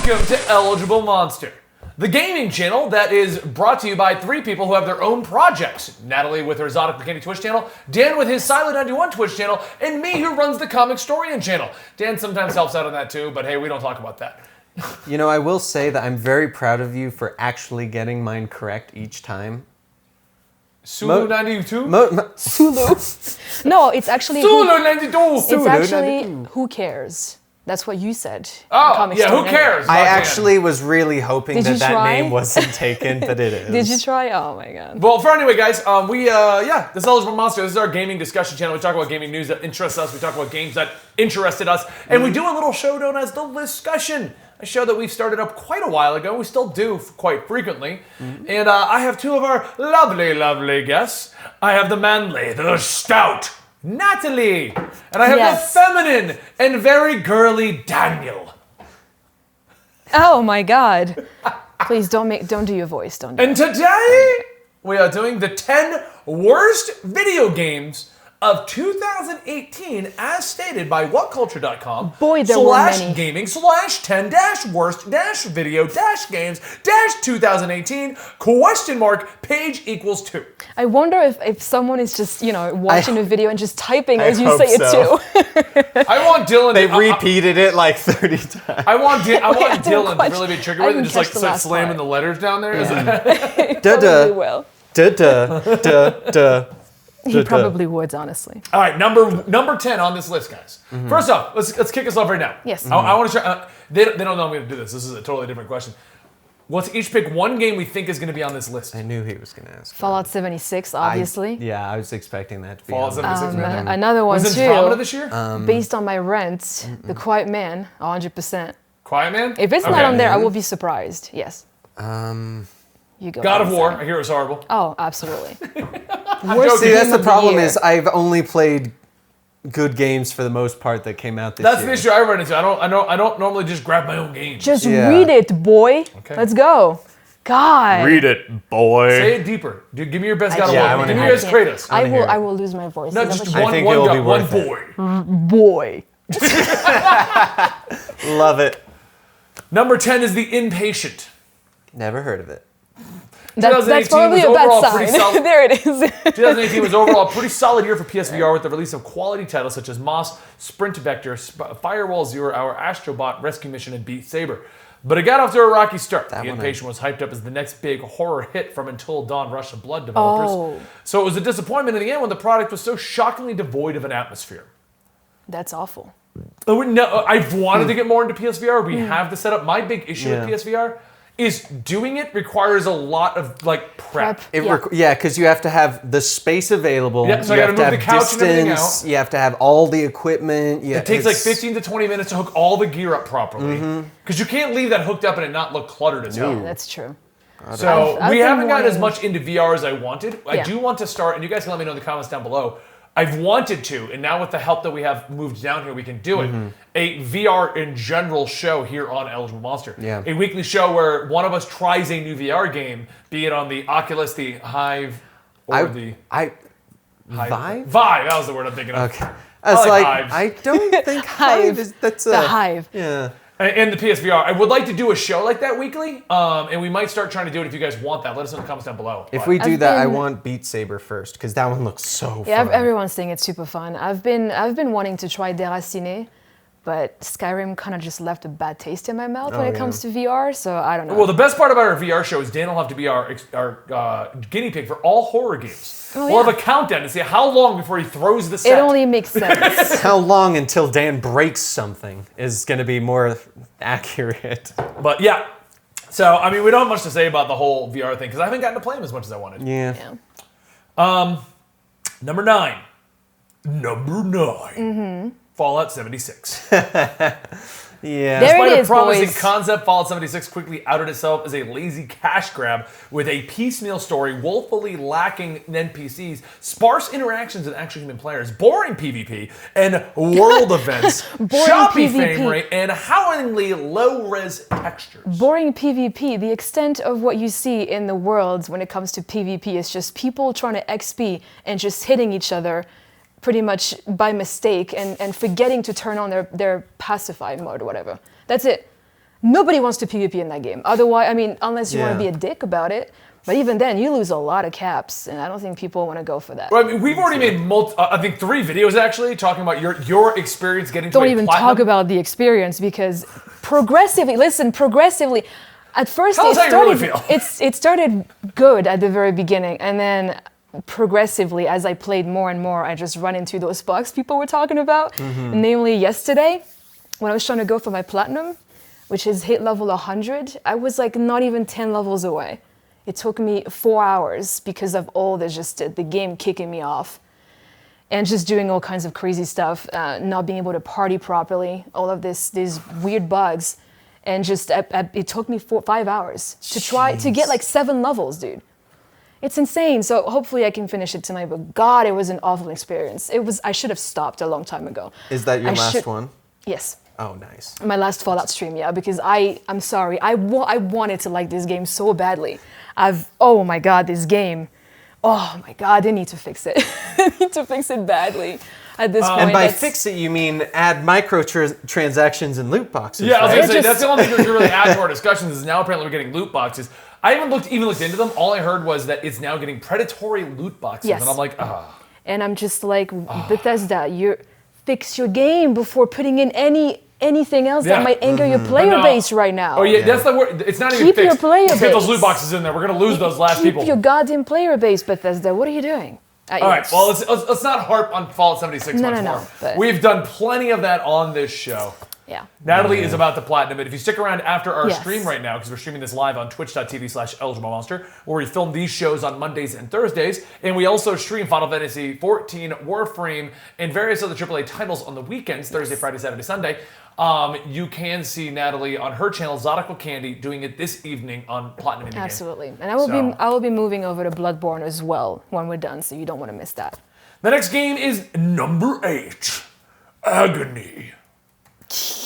Welcome to Eligible Monster, the gaming channel that is brought to you by three people who have their own projects. Natalie with her Exotic Bikini Twitch channel, Dan with his Silent91 Twitch channel, and me who runs the Comic Storian channel. Dan sometimes helps out on that too, but hey, we don't talk about that. You know, I will say that I'm very proud of you for actually getting mine correct each time. Sulu92? Sulu. No, it's actually Sulu92! It's actually who cares? That's what you said. Oh, yeah, who cares? I actually was really hoping that try? name wasn't taken, but it is. Did you try? Oh my god. Well, for anyway, guys, this is Eligible Monster. This is our gaming discussion channel. We talk about gaming news that interests us. We talk about games that interested us. And we do a little show known as the Listcussion, a show that we've started up quite a while ago. We still do quite frequently. And I have two of our lovely, lovely guests. I have the manly, the stout Natalie. And I have the feminine and very girly Daniel. Oh my god. Please don't do your voice. Don't do And today, we are doing the 10 worst video games of 2018 as stated by whatculture.com. Boy, there were many. /gaming /10-worst-video-games-2018 page equals 2. I wonder if someone is just, watching a video and just typing as you hope say it so. too. I want Dylan They repeated it like 30 times. I want Dylan to quite- really be triggered I with it and didn't just like catch the start last slamming part. the letters down there. Probably will. He Duh. probably would, honestly. All right, number 10 on this list, guys. First off, let's kick us off right now. Yes. I want to try. They don't know I'm going to do this. This is a totally different question. Let's each pick one game we think is going to be on this list. I knew he was going to ask. Fallout 76, obviously. I was expecting that to be Fallout on there. 76. Another one Was too. Andromeda this year? Based on my rent, The Quiet Man, 100%. Quiet Man? If it's not on there, I will be surprised. Yes. You go. God of War. Sorry. I hear it was horrible. Oh, absolutely. See, that's the problem is I've only played good games for the most part that came out this That's year. the issue I run into. I don't normally just grab my own games. Just read it, boy. Okay. Let's go. God. Read it, boy. Say it deeper. Dude, give me your best God of Yeah, I War. wanna Give me hear your best Kratos. I will lose my voice. No, just I one think it'll be worth boy. boy. Love it. Number 10 is The Impatient. Never heard of it. That's 2018 probably was a overall bad pretty sign. solid. There it is. 2018 was overall a pretty solid year for PSVR with the release of quality titles such as Moss, Sprint Vector, Firewall Zero Hour, Astrobot, Rescue Mission, and Beat Saber. But it got off to a rocky start. The Impatient was hyped up as the next big horror hit from Until Dawn Rush of Blood developers. Oh. So it was a disappointment in the end when the product was so shockingly devoid of an atmosphere. That's awful. I've wanted to get more into PSVR. We have the setup. My big issue with PSVR is doing it requires a lot of prep. Because you have to have the space available. Yeah, so you I have gotta to move have the couch and everything distance. out. You have to have all the equipment. It takes 15 to 20 minutes to hook all the gear up properly. Because you can't leave that hooked up and it not look cluttered as hell. Yeah, that's true. So I've we been haven't gotten as wanting- much into VR as I wanted. I do want to start, and you guys can let me know in the comments down below. I've wanted to, and now with the help that we have moved down here, we can do it. A VR in general show here on Eligible Monster. Yeah. A weekly show where one of us tries a new VR game, be it on the Oculus, the Hive, or the Vive? Vive, that was the word I'm thinking of. Okay. I was like like, Hives. I don't think Hive is, that's a... The Hive. Yeah. And the PSVR. I would like to do a show like that weekly, and we might start trying to do it if you guys want that. Let us know in the comments down below. If we do that, I been- want Beat Saber first, because that one looks so Yeah, fun. everyone's saying it's super fun. I've been wanting to try Déraciné, but Skyrim kind of just left a bad taste in my mouth when it comes to VR, so I don't know. Well, the best part about our VR show is Dan will have to be our guinea pig for all horror games. We'll have a countdown to see how long before he throws the set. It only makes sense. How long until Dan breaks something is going to be more accurate. But yeah, so I mean, we don't have much to say about the whole VR thing because I haven't gotten to play him as much as I wanted. Yeah. Number 9. Fallout 76. Yeah. There Despite it a is, promising boys. concept, Fallout 76 quickly outed itself as a lazy cash grab with a piecemeal story, woefully lacking NPCs, sparse interactions with actual human players, boring PvP, and world events, choppy PvP. frame rate, and howlingly low-res textures. Boring PvP, the extent of what you see in the world when it comes to PvP is just people trying to XP and just hitting each other pretty much by mistake and forgetting to turn on their pacify mode or whatever. That's it. Nobody wants to PvP in that game. Otherwise, I mean, unless you want to Yeah. be a dick about it. But even then, you lose a lot of caps, and I don't think people want to go for that. Well, I mean, we've already made I think 3 videos actually talking about your experience getting to Don't a even platinum. talk about the experience because progressively, at first Tell us how you really feel. it started good at the very beginning, and then progressively, as I played more and more, I just run into those bugs people were talking about. Namely, yesterday, when I was trying to go for my platinum, which is hit level 100, I was like not even 10 levels away. It took me 4 hours because of all the game kicking me off and just doing all kinds of crazy stuff, not being able to party properly, all of these weird bugs. And just, it took me 5 hours to try to get like 7 levels, dude. It's insane. So hopefully I can finish it tonight, but God, it was an awful experience. I should have stopped a long time ago. Is that your last one? Yes. Oh, nice. My last Fallout stream, yeah, because I'm sorry, I wanted to like this game so badly. Oh my God, this game. Oh my God, they need to fix it. They need to fix it badly at this point. And by fix it, you mean add microtransactions and loot boxes. Yeah, I was right? gonna say that's the only thing we can really add to our discussions is now apparently we're getting loot boxes. I haven't looked into them. All I heard was that it's now getting predatory loot boxes, Yes. and I'm like, ah. And I'm just like, Bethesda, you fix your game before putting in anything else Yeah. that might anger your player base right now. Oh yeah, that's the word. It's not even Keep fixed. your player Let's get those base. loot boxes in there. We're gonna lose those last Keep people. your goddamn player base, Bethesda. What are you doing? All right, well, let's not harp on Fallout 76 much more. but- We've done plenty of that on this show. Yeah. Natalie is about to platinum it. If you stick around after our Yes. stream right now, because we're streaming this live on twitch.tv/EligibleMonster, where we film these shows on Mondays and Thursdays, and we also stream Final Fantasy XIV, Warframe, and various other AAA titles on the weekends, Thursday, Friday, Saturday, Sunday. You can see Natalie on her channel, Zodiacal Candy, doing it this evening on Platinum Indie Game. Absolutely. And I will be moving over to Bloodborne as well when we're done, so you don't want to miss that. The next game is number 8, Agony.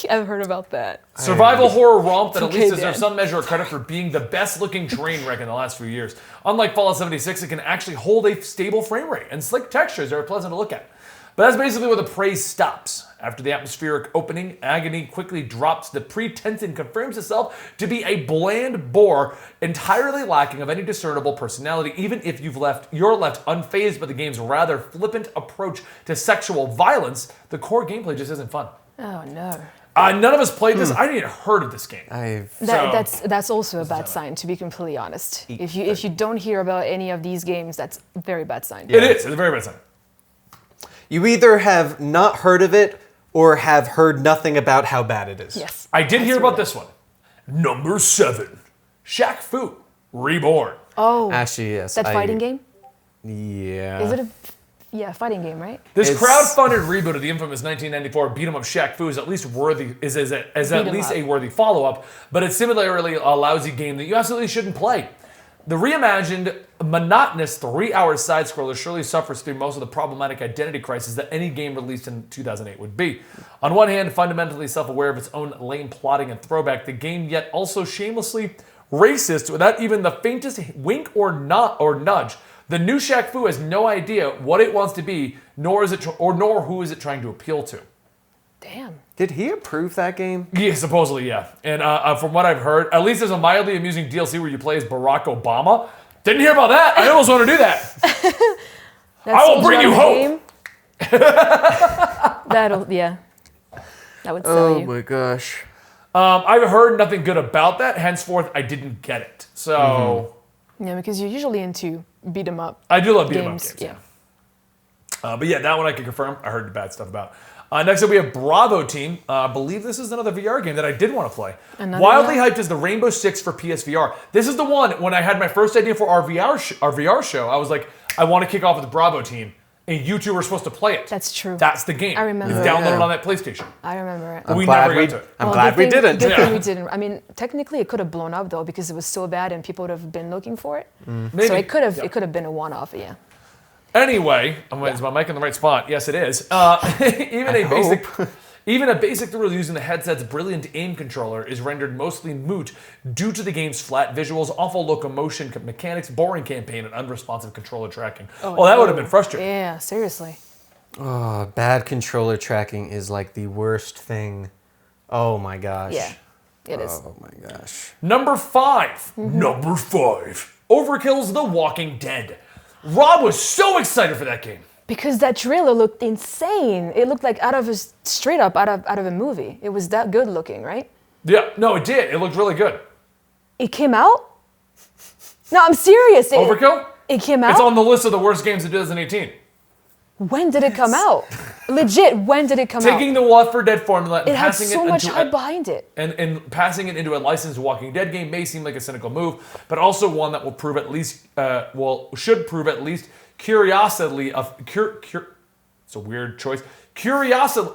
I've heard about that. Survival horror romp that It's at least okay, deserves Dan. some measure of credit for being the best looking train wreck in the last few years. Unlike Fallout 76, it can actually hold a stable frame rate, and slick textures are pleasant to look at. But that's basically where the praise stops. After the atmospheric opening, Agony quickly drops the pretense and confirms itself to be a bland bore, entirely lacking of any discernible personality, even if you're left unfazed by the game's rather flippant approach to sexual violence. The core gameplay just isn't fun. Oh no. None of us played this. I hadn't even heard of this game. That's also a bad sign, to be completely honest. If you don't hear about any of these games, that's a very bad sign. It is. It's a very bad sign. You either have not heard of it or have heard nothing about how bad it is. Yes. I did hear about this one. Number 7, Shaq Fu Reborn. Oh. Actually, yes. That fighting game? Yeah. Is it a fighting game, right? This It's- crowd-funded reboot of the infamous 1994 beat-em-up Shaq Fu is at least worthy. Is at least a worthy follow-up, but it's similarly a lousy game that you absolutely shouldn't play. The reimagined, monotonous 3-hour side-scroller surely suffers through most of the problematic identity crisis that any game released in 2008 would be. On one hand, fundamentally self-aware of its own lame plotting and throwback, the game yet also shamelessly racist without even the faintest wink or nudge. The new Shaq Fu has no idea what it wants to be, nor who is it trying to appeal to. Damn. Did he approve that game? Yeah, supposedly, yeah. And from what I've heard, at least there's a mildly amusing DLC where you play as Barack Obama. Didn't hear about that. I almost want to do that. I will bring you hope. That would sell you. my gosh. I've heard nothing good about that. Henceforth, I didn't get it. So Yeah, because you're usually into beat 'em up I do love beat 'em up games. games. Yeah. But yeah, that one I can confirm. I heard bad stuff about. Next up, we have Bravo Team. I believe this is another VR game that I did want to play. Wildly hyped as the Rainbow Six for PSVR. This is the one when I had my first idea for our VR show. I was like, I want to kick off with Bravo Team, and you two were supposed to play it. That's true. That's the game. I remember It's it. downloaded on that PlayStation. I remember it. But we never got to it. I'm glad we didn't. Good Yeah. thing we didn't. I mean, technically it could have blown up though because it was so bad and people would have been looking for it. Maybe. So it could have Yeah. been a one-off. Yeah. Anyway, is my mic in the right spot? Yes, it is. Even a basic thrill using the headset's brilliant aim controller is rendered mostly moot due to the game's flat visuals, awful locomotion mechanics, boring campaign, and unresponsive controller tracking. Oh, that would have been frustrating. Yeah, seriously. Bad controller tracking is like the worst thing. Oh my gosh. Yeah. It is. Oh my gosh. Number 5. Number 5. Overkill's The Walking Dead. Rob was so excited for that game. Because that trailer looked insane. It looked like straight up out of a movie. It was that good looking, right? Yeah, no, it did. It looked really good. It came out? No, I'm serious. Overkill? It came out? It's on the list of the worst games of 2018. When did it come out? Legit, when did it come out? Taking the Left 4 Dead formula and It had passing so it much into hype behind it. and passing it into a licensed Walking Dead game may seem like a cynical move, but also one that will prove at least, should prove at least curiosity of it's a weird choice. Curiosity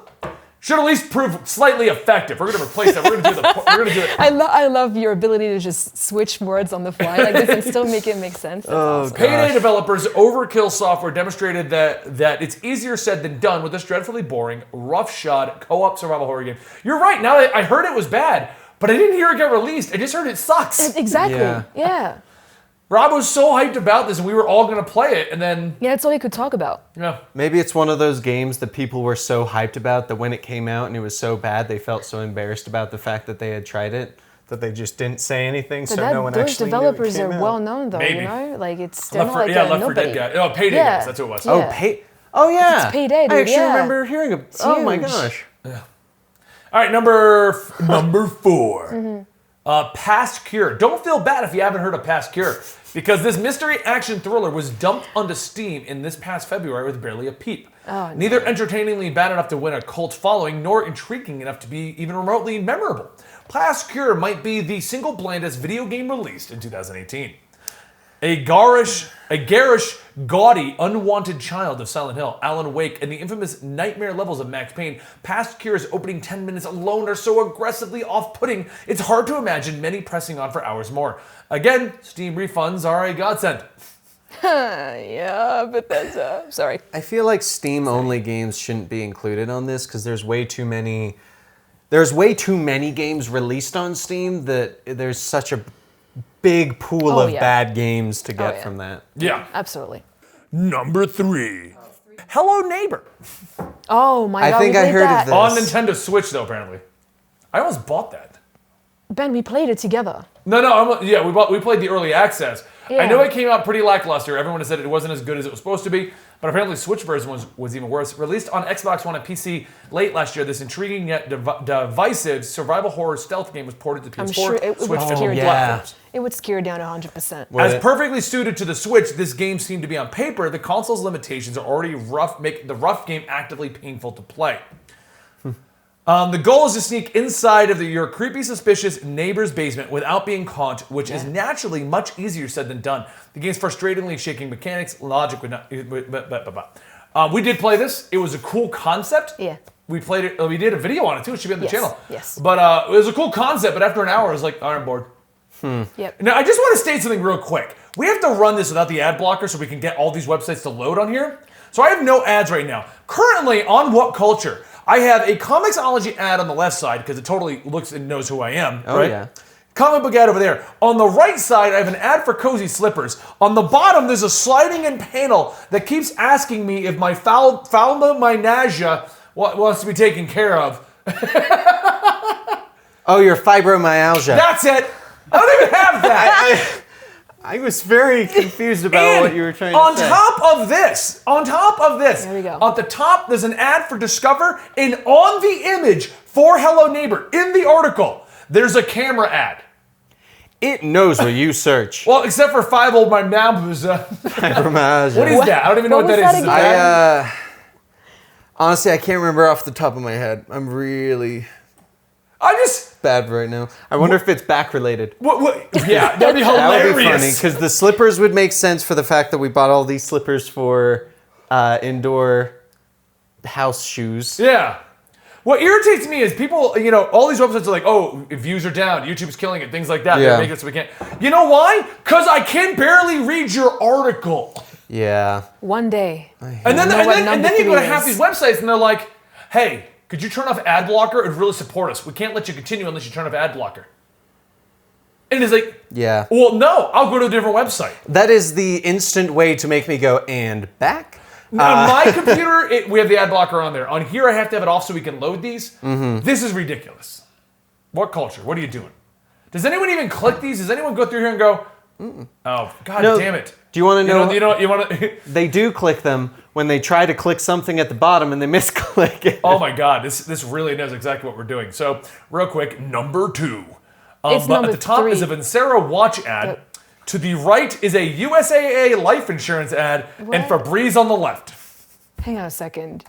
should at least prove slightly effective. We're going to replace that. We're going to do it. I love your ability to just switch words on the fly like this and still make it make sense. That's awesome. Payday developers Overkill Software demonstrated that it's easier said than done with this dreadfully boring, roughshod co-op survival horror game. You're right. Now I heard it was bad, but I didn't hear it get released. I just heard it sucks. Exactly. Yeah. Rob was so hyped about this, and we were all going to play it, and then... Yeah, that's all you could talk about. Yeah. Maybe it's one of those games that people were so hyped about that when it came out and it was so bad, they felt so embarrassed about the fact that they had tried it that they just didn't say anything, so no one those actually developers knew it are came out. well known, though, Maybe. you know? Like, they're not Left like a 4 nobody. Dead guy. Oh, Payday Yeah. games. That's who it was. Yeah. Oh yeah. It's Payday, dude, I actually yeah. remember hearing of. Oh my huge. gosh. All right, number 4. Past Cure. Don't feel bad if you haven't heard of Past Cure, because this mystery action thriller was dumped onto Steam in this past February with barely a peep. Oh, no. Neither entertainingly bad enough to win a cult following, nor intriguing enough to be even remotely memorable. Past Cure might be the single blandest video game released in 2018. A garish, gaudy, unwanted child of Silent Hill, Alan Wake, and the infamous nightmare levels of Max Payne, Past Cure's opening 10 minutes alone are so aggressively off-putting, it's hard to imagine many pressing on for hours more. Again, Steam refunds are a godsend. Yeah, but sorry. I feel like Steam-only games shouldn't be included on this because there's way too many games released on Steam that there's such a big pool of bad games to get from that. Yeah. Absolutely. Number 3. Hello Neighbor. Oh my God, I think we I played heard that. of this. On Nintendo Switch, though, apparently. I almost bought that. Ben, we played it together. No, we played the early access. Yeah. I know it came out pretty lackluster. Everyone has said it wasn't as good as it was supposed to be, but apparently the Switch version was even worse. Released on Xbox One and PC late last year, this intriguing yet divisive survival horror stealth game was ported to PS4, I'm sure it Switch, would and scare platforms. It would scare down 100%. As perfectly suited to the Switch, this game seemed to be on paper. The console's limitations are already rough, make the rough game actively painful to play. The goal is to sneak inside of your creepy, suspicious neighbor's basement without being caught, which is naturally much easier said than done. The game's frustratingly shaking mechanics, logic would not... we did play this. It was a cool concept. Yeah. We played it. We did a video on it too. It should be on the channel. Yes. But it was a cool concept. But after an hour, I was like, I'm bored. Yep. Now, I just want to state something real quick. We have to run this without the ad blocker so we can get all these websites to load on here. So I have no ads right now. Currently, on What Culture, I have a Comixology ad on the left side because it totally looks and knows who I am. Oh, right? yeah. Comic book ad over there. On the right side, I have an ad for Cozy Slippers. On the bottom, there's a sliding in panel that keeps asking me if my fibromyalgia wants to be taken care of. Oh, your fibromyalgia. That's it. I don't even have that. I was very confused about what you were trying to say. On top of this, There we go. at the top, there's an ad for Discover, and on the image for Hello Neighbor, in the article, there's a camera ad. It knows what you search. Well, except for fibromyalgia. Fibromyalgia. What is that? I don't even know what What that was is. that Is it again? bad? Honestly, I can't remember off the top of my head. I'm really I just... bad right now. I wonder if it's back related. Yeah, that'd be hilarious. That would be funny because the slippers would make sense for the fact that we bought all these slippers for indoor house shoes. Yeah. What irritates me is people, all these websites are like, oh, views are down, YouTube's killing it, things like that. Yeah. They make it so we can't. You know why? Because I can barely read your article. Yeah. One day. And then you go to half these websites and they're like, hey, could you turn off ad blocker? It would really support us. We can't let you continue unless you turn off ad blocker. And it's like, Yeah. well, no, I'll go to a different website. That is the instant way to make me go, and back? On my computer, we have the ad blocker on there. On here, I have to have it off so we can load these. This is ridiculous. What culture? What are you doing? Does anyone even click these? Does anyone go through here and go, oh, God damn it. Do you want to know? You want to? They do click them when they try to click something at the bottom and they misclick it. Oh my God, this really knows exactly what we're doing. So, real quick, number 2. It's but number at the top 3. is a Vincera watch ad. To the right is a USAA life insurance ad, and Febreze on the left. Hang on a second.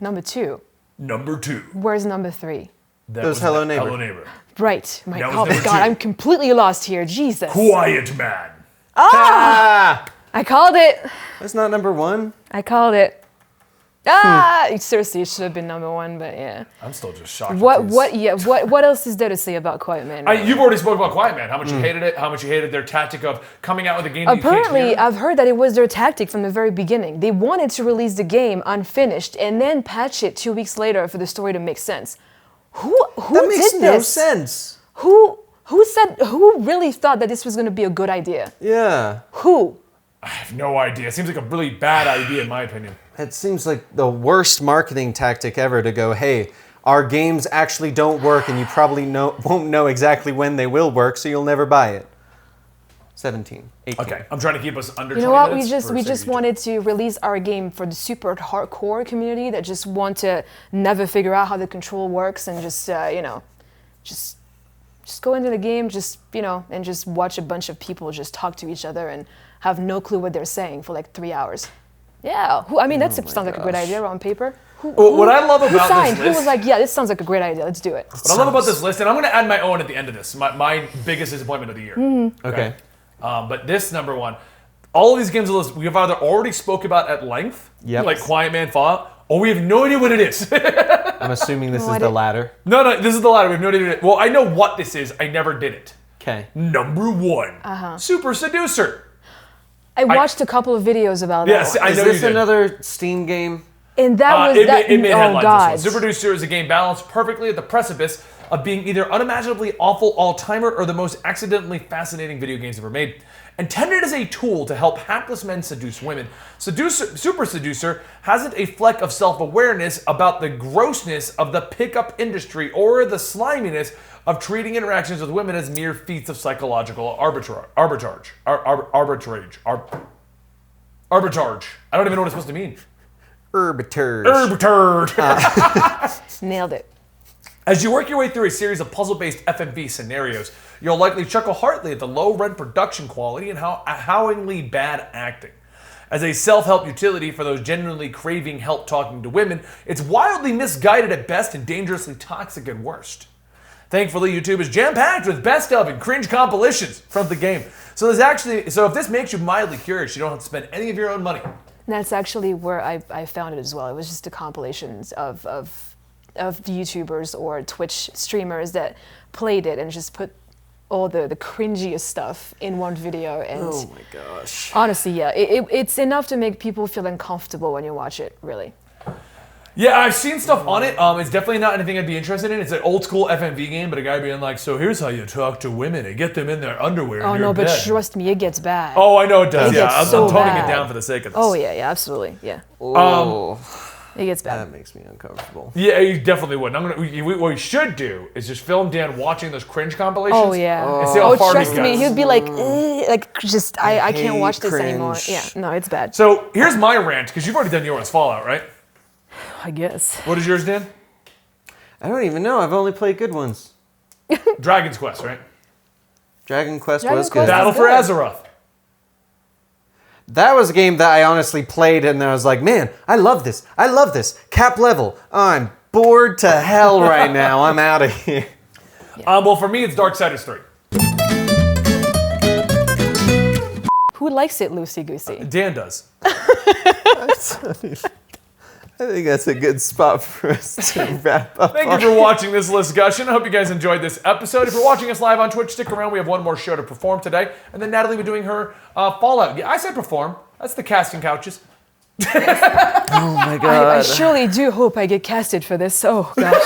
Number 2. Number 2. Where's number 3? That was Hello Neighbor. Hello Neighbor. Right. My That was God, number 2. I'm completely lost here. Jesus. Quiet Man. Ah! I called it. That's not number 1. I called it. Seriously, it should have been number 1, but yeah. I'm still just shocked. What else is there to say about Quiet Man? You've already spoke about Quiet Man. How much you hated it. How much you hated their tactic of coming out with a game that Apparently, you can't I've heard that it was their tactic from the very beginning. They wanted to release the game unfinished and then patch it 2 weeks later for the story to make sense. Who That makes did no this? sense. Who really thought that this was going to be a good idea? Yeah. Who? I have no idea. It seems like a really bad idea in my opinion. It seems like the worst marketing tactic ever to go, hey, our games actually don't work and you probably won't know exactly when they will work, so you'll never buy it. 17, 18. Okay, I'm trying to keep us under 20 You know what? minutes. We just wanted to release our game for the super hardcore community that just want to never figure out how the control works and just just go into the game, and just watch a bunch of people just talk to each other and have no clue what they're saying for like 3 hours. Yeah, that sounds like a great idea on paper. What I love about this Who list, was like, yeah, this sounds like a great idea. Let's do it. what I love about this list, and I'm going to add my own at the end of this. My biggest disappointment of the year. Okay. But this number 1, all of these games on the list we have either already spoke about at length, like Quiet Man, Fallout, or we have no idea what it is. I'm assuming this is the latter. No, this is the latter. We have no idea what it is. Well, I know what this is. I never did it. Okay. Number 1, Super Seducer. I watched a couple of videos about Yes, that. I Is know this you did. another Steam game? And that was it that. made Oh headlines. God! This one. Super Seducer is a game balanced perfectly at the precipice of being either unimaginably awful all-timer or the most accidentally fascinating video games ever made. Intended as a tool to help hapless men seduce women, Super Seducer hasn't a fleck of self-awareness about the grossness of the pickup industry or the sliminess of treating interactions with women as mere feats of psychological arbitrage. I don't even know what it's supposed to mean. Arbitrage. Nailed it. As you work your way through a series of puzzle-based FMV scenarios, you'll likely chuckle heartily at the low-rent production quality and howlingly bad acting. As a self-help utility for those genuinely craving help talking to women, it's wildly misguided at best and dangerously toxic at worst. Thankfully, YouTube is jam-packed with best of and cringe compilations from the game. So if this makes you mildly curious, you don't have to spend any of your own money. That's actually where I found it as well. It was just the compilations of YouTubers or Twitch streamers that played it and just put all the cringiest stuff in one video. And Oh my gosh. honestly, yeah, it's enough to make people feel uncomfortable when you watch it, really. Yeah, I've seen stuff on it. It's definitely not anything I'd be interested in. It's an old school FMV game, but a guy being like, so here's how you talk to women and get them in their underwear in Oh your no, but bed. trust me, it gets bad. Oh, I know it does. It Yeah, gets I'm so toning bad. it down for the sake of this. Oh yeah, absolutely, yeah. Oh, It gets bad. that makes me uncomfortable. Yeah, you definitely would. What we should do is just film Dan watching those cringe compilations. Oh yeah. And see how far trust he me, gets. he'd be like, I can't hate watch this cringe. anymore. Yeah, no, it's bad. So here's my rant, because you've already done yours, Fallout, right? I guess. What is yours, Dan? I don't even know. I've only played good ones. Dragon's Quest, right? Dragon Quest Dragon was Quest good. Battle is for good. Azeroth. That was a game that I honestly played and I was like, man, I love this. I love this. Cap level. I'm bored to hell right now. I'm out of here. Well, for me, it's Darksiders 3. Who likes it, loosey goosey? Dan does. I think that's a good spot for us to wrap up. Thank you for watching this Listcussion. I hope you guys enjoyed this episode. If you're watching us live on Twitch, stick around. We have one more show to perform today. And then Natalie will be doing her Fallout. Yeah, I said perform. That's the casting couches. Oh my I god. surely do hope I get casted for this. Oh gosh.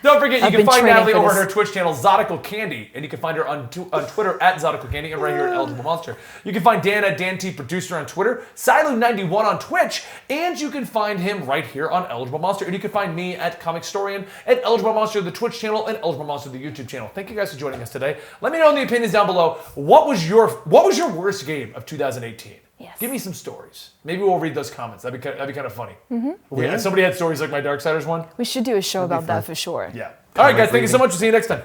Don't forget, you I've can been find training Natalie for over on this. her Twitch channel, Zodical Candy, and you can find her on Twitter at Zodical Candy, and right here at Eligible Monster. You can find Dan at Dan T Producer on Twitter, Silu91 on Twitch, and you can find him right here on Eligible Monster. And you can find me at Comic Storian, at Eligible Monster, the Twitch channel, and Eligible Monster, the YouTube channel. Thank you guys for joining us today. Let me know in the opinions down below. What was your worst game of 2018? Yes. Give me some stories. Maybe we'll read those comments. That'd be kind of funny. Yeah. Somebody had stories like my Darksiders one. We should do a show about that for sure. Yeah. All right, guys. Thank you so much. We'll see you next time.